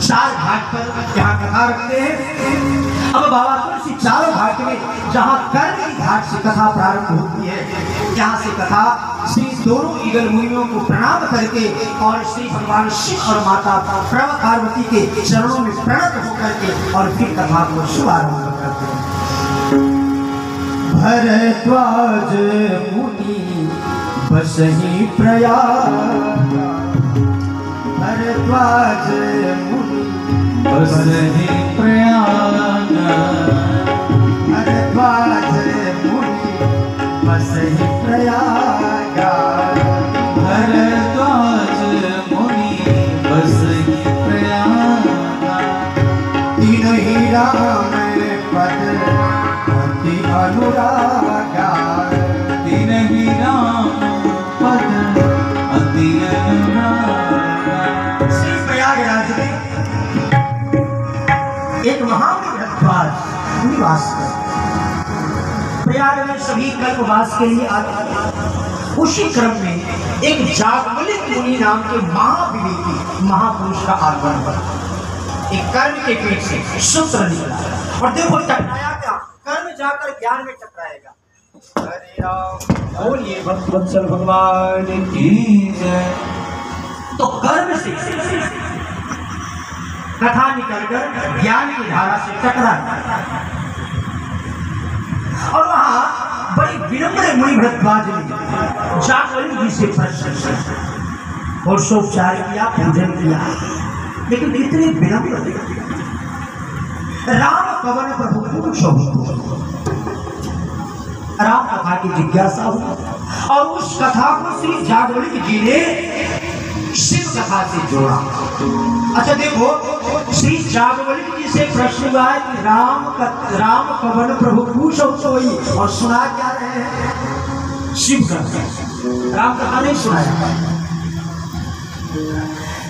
चार घाट पर यहाँ कथा रखते हैं। अब बाबा तुलसी चारों घाट में जहाँ कर्म की घाट से कथा प्रारंभ होती है, यहाँ से कथा श्री दोनों ईगल मुनियों को प्रणाम करके और श्री भगवान शिव और माता पार्वती के चरणों में प्रणत होकर के और फिर कथा को शुभारंभ करते हैं। भरद्वाज मुनि बसहि प्रयाग, भरद्वाज मुनि बसहि प्रयाग, भरद्वाज मुनि बसहि प्रयाग, भरद्वाज मुनि बसहि प्रयाग। तीनों ही राम पद अति अनुरागा, तीनहि राम पद अति अनुरागा। श्री प्रयागराज में एक महान भरद्वाज निवास करते। प्रयाग में सभी कल्पवास के लिए आते हैं। उसी क्रम में एक जागवलिक मुनि नाम के महाविवेकी महापुरुष का आगमन हुआ। एक कर्म के पेट से सूत्र निकला और देखो टकराया क्या, कर्म जाकर ज्ञान में टकराएगा। हरे राम बोलिए भक्तवत्सल भगवान की जय। तो कर्म से कथा निकलकर ज्ञान की धारा से टकरा और वहां बड़ी विनम्र मुनि भरद्वाज ने जागवलिक जी से प्रश्न और सोपचार किया, पूजन किया, लेकिन कितने विनम्र थे। राम कवन प्रभु पूछो, राम कथा की जिज्ञासा हुई और उस कथा को श्री जागवलिक जी ने शिव कथा से जोड़ा। अच्छा देखो, श्री जागवलिक जी से प्रश्न हुआ है कि राम कवन प्रभु पूछो सोई, और सुना क्या रहे हैं? शिव कथा। राम कथा नहीं सुनाया।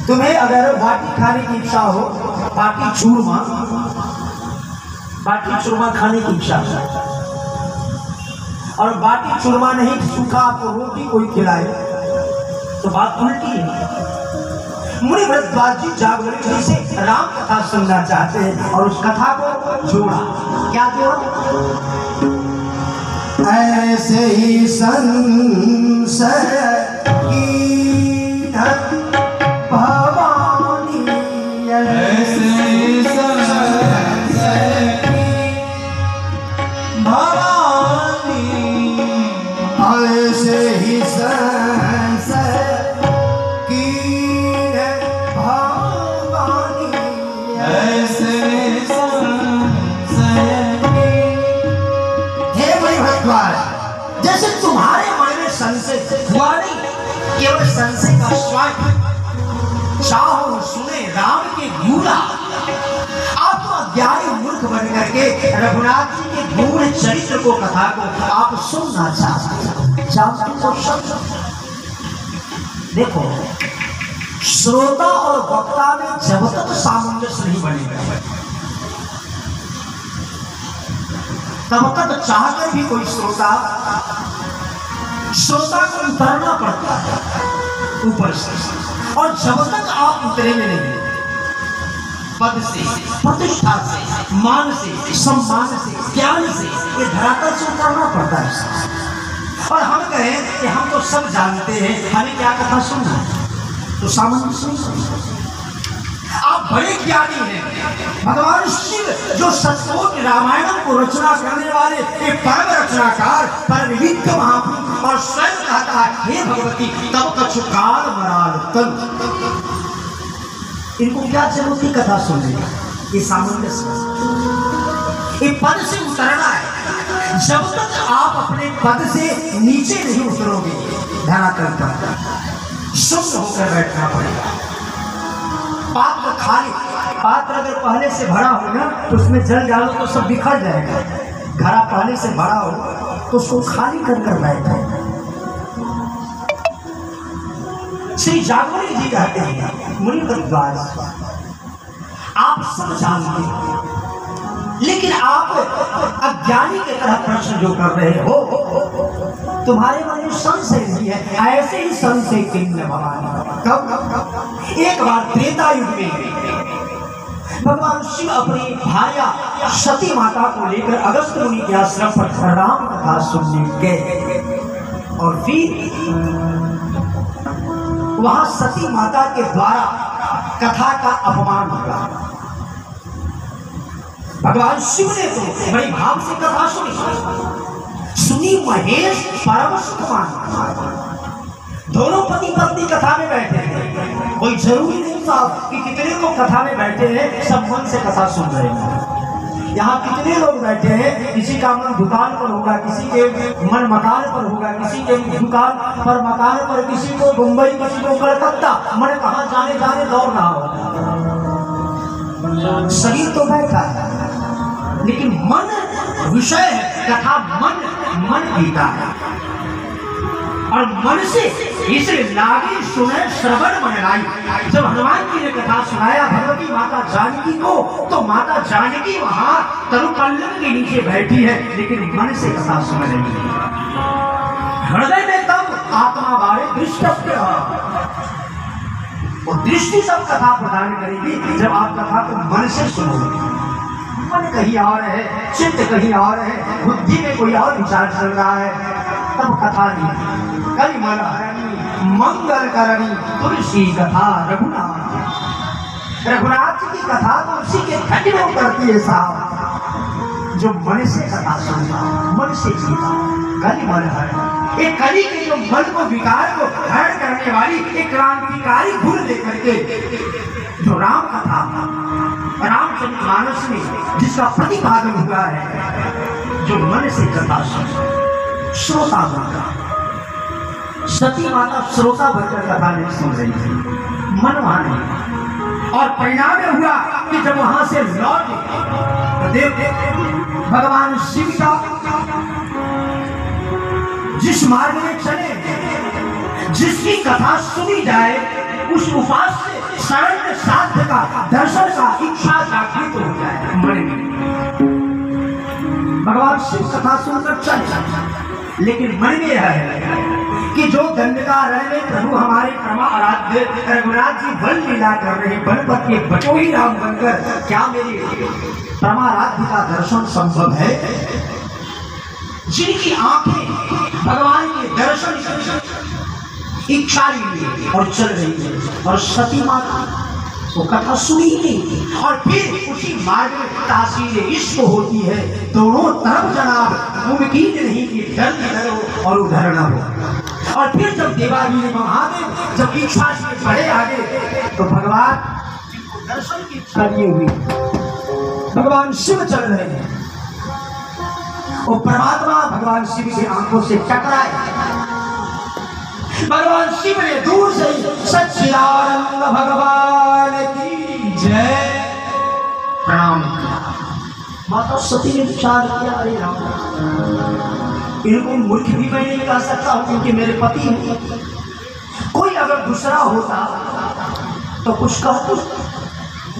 तुम्हें अगर बाटी खाने की इच्छा हो, बाटी चूरमा खाने की इच्छा हो और बाटी चूरमा नहीं, सूखा आपको रोटी कोई खिलाए तो बात उल्टी है। मुनि भरद्वाज जी जागवलिक जी से राम कथा सुनना चाहते हैं और उस कथा को जोड़ा। क्या जोड़ा? ऐसे ही संशय की भवानी, ऐसे संशय की भवानी, ऐसे ही संशय की भवानी, ऐसे संशय की। हे मुनि भरद्वाज, जैसे तुम्हारे मन में संशय हुआ नहीं, केवल संशय का स्वाद चाहो सुने राम के गूढ़ा, आप तो अज्ञानी मूर्ख बन करके रघुनाथ जी के गूढ़ चरित्र को, कथा को आप सुनना चाहते हो। देखो, श्रोता और वक्ता में जब तक सामंजस्य नहीं बनेगा तब तक चाहकर भी कोई श्रोता को उतरना पड़ता है ऊपर से, और जब तक आप उतरेंगे नहीं, पद से, प्रतिष्ठा से, मान से, सम्मान से, ज्ञान से, ये धरातल से उतरना पड़ता है। और हम कहें कि हम तो सब जानते हैं, हमें क्या कथा सुनना है, तो सामंजस्य नहीं। आप बड़े ज्ञानी हैं। भगवान शिव जो सचकोट रामायण को रचना करने वाले एक परम रचनाकार, परम विद्य महापुरुष, और स्वयं कहता है हे भगवती तब कछु काल मराल तन। इनको क्या जरूरत है कथा सुनने का? ये सामंजस्य, ये पद से उतरना है। जब तक आप अपने पद से नीचे नहीं उतरोगे, धरातल पर शुद्ध होकर बैठना पड़ेगा। पात्र खाली, पात्र अगर पहले से भरा हो ना तो उसमें जल डालो तो सब बिखर जाएगा। घड़ा पहले से भरा हो तो उसको खाली कर कर बैठे। श्री जागवलिक जी कहते हैं मुनि भरद्वाज, आप सब जानते हैं, लेकिन आप अज्ञानी की तरह प्रश्न जो कर रहे हो, तुम्हारे मन में संशय भी है। ऐसे ही संशय किन्न भवानी। कब? एक बार त्रेता युग में भगवान शिव अपनी भार्या सती माता को लेकर अगस्त मुनि के आश्रम पर राम कथा सुनने गए और फिर वहां सती माता के द्वारा कथा का अपमान हुआ। भगवान शिव ने तो बड़े भाव से कथा सुनी महेश परम सुखमान। दोनों पति पत्नी कथा में बैठे हैं, कोई जरूरी नहीं था कि कितने लोग कथा में बैठे हैं सब मन से कथा सुन रहे हैं। यहाँ कितने लोग बैठे हैं, किसी का मन दुकान पर होगा, किसी के मन मकान पर होगा, किसी के दुकान पर मकान पर, किसी को मुंबई, किसी को कलकत्ता, मन कहाँ जाने जाने दौड़ रहा होगा। शरीर तो बैठा है लेकिन मन विषय है, कथा मन पीता है और मन से इसलिए लागी सुने श्रवण मन लाई। जब हनुमान जी ने कथा सुनाया भगवती माता जानकी को, तो माता जानकी वहां तरुकल्लम के नीचे बैठी है लेकिन मन से कथा सुन रही है। हृदय में तब आत्मा बारे दृष्टव्य और दृष्टि सब कथा प्रदान करेगी जब आप कथा को मन से सुनोगे। मन कहीं और है, चित्त कहीं और है, बुद्धि में कोई और विचार चल रहा है, तब कथा नहीं। कई मन हरणी मंगल करणी तुलसी कथा रघुनाथ की कथा तो उसी के घट में उतरती है साहब जो मन से कथा सुनता, मन से जीता। कली मन हरण, एक कली के जो मन को विकार को हरण करने वाली एक क्रांतिकारी गुण लेकर के जो राम कथा रामचरितमानस में जिसका प्रतिपादन हुआ है, जो मन से कथा सुन श्रोता बनकर, सती माता श्रोता बनकर कथा नहीं सुन रही थी, मन वहां नहीं। और परिणाम हुआ कि जब वहां से लौटे तो देव भगवान शिव का जिस मार्ग में चले, जिसकी कथा सुनी जाए, उस उपास्य शरण साध्य का दर्शन का इच्छा जागृत हो जाए मन में। भगवान शिव कथा सुनकर चले, लेकिन मन में है कि जो दंडकारण्य में प्रभु हमारे प्रमा आराध्य रघुनाथ जी वन लीला कर रहे, बनपत के बचोही राम बनकर, क्या मेरे परमाराध्य का दर्शन संभव है? जिनकी आंखें भगवान के दर्शन इच्छा लिए और चल रही है, और सती माता वो कथा सुनी नहीं, और फिर उसी मार्ग में तासीर इश्क होती है। दोनों तरफ जनाब मुमकिन नहीं कि इधर इधर हो और उधर न हो। और फिर जब देवाजी महादेव जब इच्छा से बढ़े आगे, तो भगवान दर्शन की इच्छा लिए हुई भगवान शिव चल रहे हैं, वो परमात्मा भगवान शिव की आंखों से टकराए। भगवान शिव ने दूर से सच्चिदानंद भगवान की जय प्रणाम किया। माता सती ने विचार किया, अरे राम, इनको मूर्ख भी मैं नहीं कह सकता हूं क्योंकि मेरे पति हैं। कोई अगर दूसरा होता तो कुछ कहते,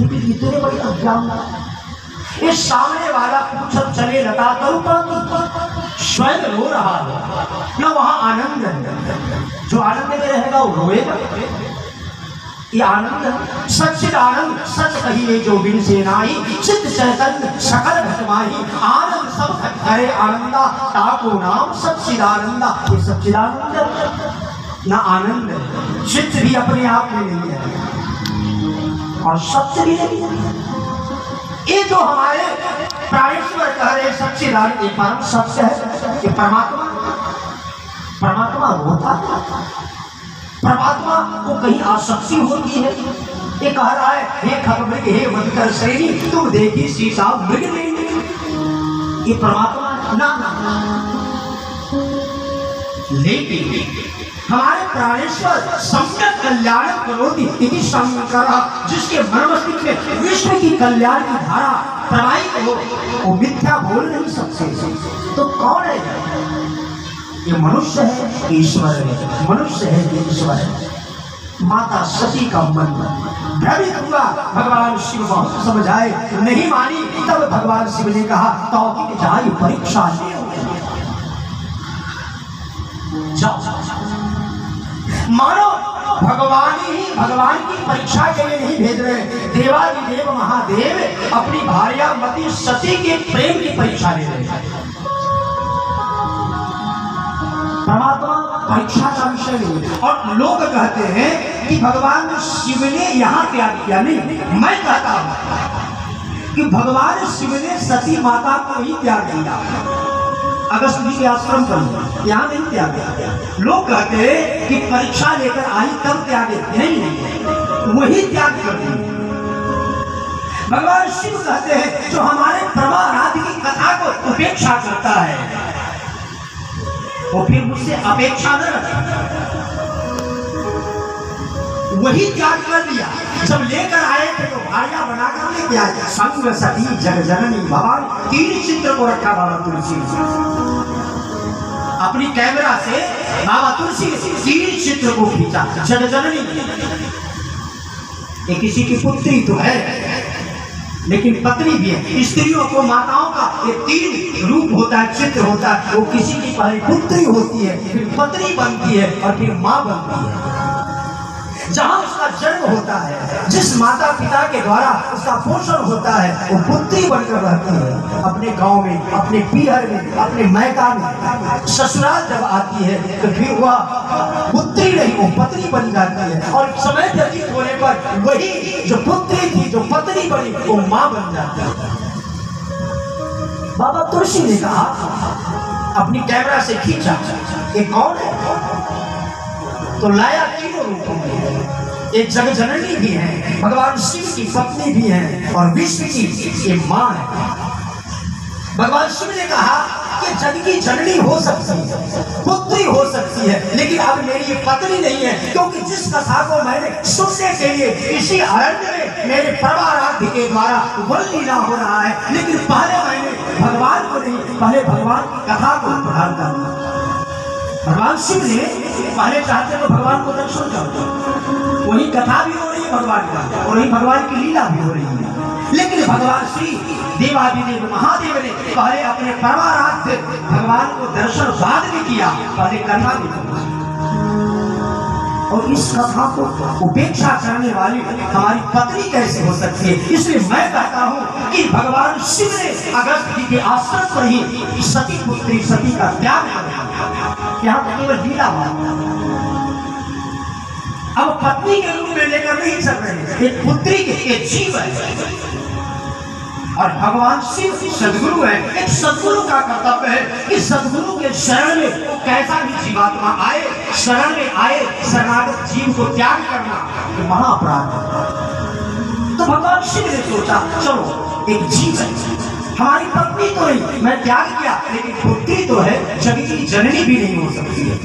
लेकिन इतने बड़े अज्ञान, इस सामने वाला पूछत चले लता तरुपति स्वयं रो रहा है ना, वहां आनंद है। जो आनंद में रहेगा वो रोएगा। ये आनंद सच्चिद आनंद सच कहिए जो बिन से नाई, चित्त चैतन्य सकल घटमाही, आनंद सब करे आनंदा, ताको नाम सच्चिदानंदा। ये सच्चिदानंद ना आनंद है, चित्त भी अपने आप में नहीं है और सत्य भी नहीं है। ये जो हमारे प्राणेश्वर कह रहे सच्चिदानंद, ये परम सत्य है। ये परमात्मा होता है, परमात्मा को कहीं आसक्ति होती है। ये कह रहा है, हे खगमृग हे मधुकर श्रेणी, तुम देखी सीसा मृग नहीं। ये परमात्मा ना लेकिन हमारे प्राणेश्वर सम्यक कल्याण करोति इति शंकरः, जिसके मर्मस्तिष्क में विश्व की कल्याण की धारा प्रवाहित हो, वो मिथ्या बोल नहीं सकते। तो कौन है? ये मनुष्य है, ईश्वर है। मनुष्य है, ईश्वर है। माता सती का मन भ्रमित हुआ, भगवान शिव बहुत समझाए, नहीं मानी। तब भगवान शिव ने कहा, तो जाई परीक्षा ले जाओ, मानो भगवान की परीक्षा के लिए नहीं भेज रहे। देवादिदेव महादेव अपनी भार्यामती सती के प्रेम की परीक्षा ले रहे हैं। परमात्मा परीक्षा का विषय नहीं है। और लोग कहते हैं कि भगवान शिव ने यहाँ त्याग किया। नहीं, मैं कहता हूं कि भगवान शिव ने सती माता को ही त्याग दिया। अगस्त जी के आश्रम पर यहाँ नहीं त्याग दिया। लोग कहते हैं कि परीक्षा लेकर आई तब त्यागे। नहीं, वही त्याग कर दी। भगवान शिव कहते हैं जो हमारे परमाराध्य की कथा को उपेक्षा करता है वो फिर मुझसे अपेक्षा न रखे। वही त्याग कर दिया। जब लेकर आए थे तो भार्या बनाकर लेके आए। संग सती जग जननी भगवान 3 चित्र को रखा बाबा तुलसी अपनी कैमरा से। बाबा तुलसी 3 चित्र को खींचा। जग जननी ये किसी की पुत्री तो है लेकिन पत्नी भी है। स्त्रियों को माताओं का ये 3 रूप होता है, चित्र होता है। वो किसी की पहले पुत्री होती है, फिर पत्नी बनती है और फिर माँ बनती है। जहाँ उसका जन्म होता है, जिस माता पिता के द्वारा उसका पोषण होता है, वो पुत्री बनकर रहती है। अपने गांव में, अपने पीहर में, अपने मैका में। ससुराल जब आती है तो फिर वह पुत्री नहीं, वो पत्नी बन जाती है। और समय व्यतीत होने पर वही जो पुत्री थी, जो पत्नी बनी, वो माँ बन जाती है। बाबा तुलसी ने कहा, अपनी कैमरा से खींचा, ये कौन है? तो लाया 3 रूपों में। एक जग जननी भी है, भगवान शिव की पत्नी भी है और विश्व की ये मां है। भगवान शिव ने कहा कि जग की जननी हो सकती है, पुत्री हो सकती है, लेकिन अब मेरी ये पत्नी नहीं है। क्योंकि जिस कथा को मैंने सुनने के लिए इसी अरण्य में मेरे परमाराध्य के द्वारा वन लीला हो रहा है, लेकिन पहले मैंने भगवान को नहीं, पहले भगवान की कथा को प्रधान करना। भगवान शिव ने पहले चाहते तो भगवान को दर्शन करो, वही कथा भी हो रही है भगवान का और वही भगवान की लीला भी हो रही है। लेकिन भगवान श्री देवादिदेव महादेव ने पहले अपने परमाराध्य भगवान को दर्शन बाद में किया, पहले कथा भी की। और इस कथा को उपेक्षा करने वाली हमारी पत्नी कैसे हो सकती है? इसलिए मैं कहता हूँ कि भगवान शिव ने अगस्त जी के आश्रम पर ही सती पुत्री सती का त्याग किया। यहाँ तो केवल लीला हुआ, अब पत्नी के रूप में लेकर नहीं चल रहे, एक पुत्री के एक जीव है। और भगवान शिव सदगुरु है। एक सदगुरु का कर्तव्य है कि सदगुरु के शरण में कैसा भी जीवात्मा आए, शरण में आए, शरणागत जीव को त्याग करना ये महाअपराध है। तो भगवान शिव ने सोचा चलो एक जीव है, हमारी पत्नी तो नहीं, मैं त्याग किया, लेकिन पुत्री तो है, जग की जननी भी नहीं हो सकती है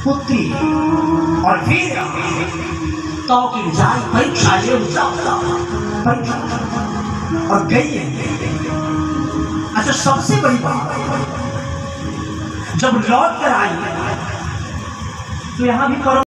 पुत्री। और फिर तो की जाए परीक्षा ले परीक्षा और गई है। अच्छा, सबसे बड़ी बात जब लौट कर आई तो यहाँ भी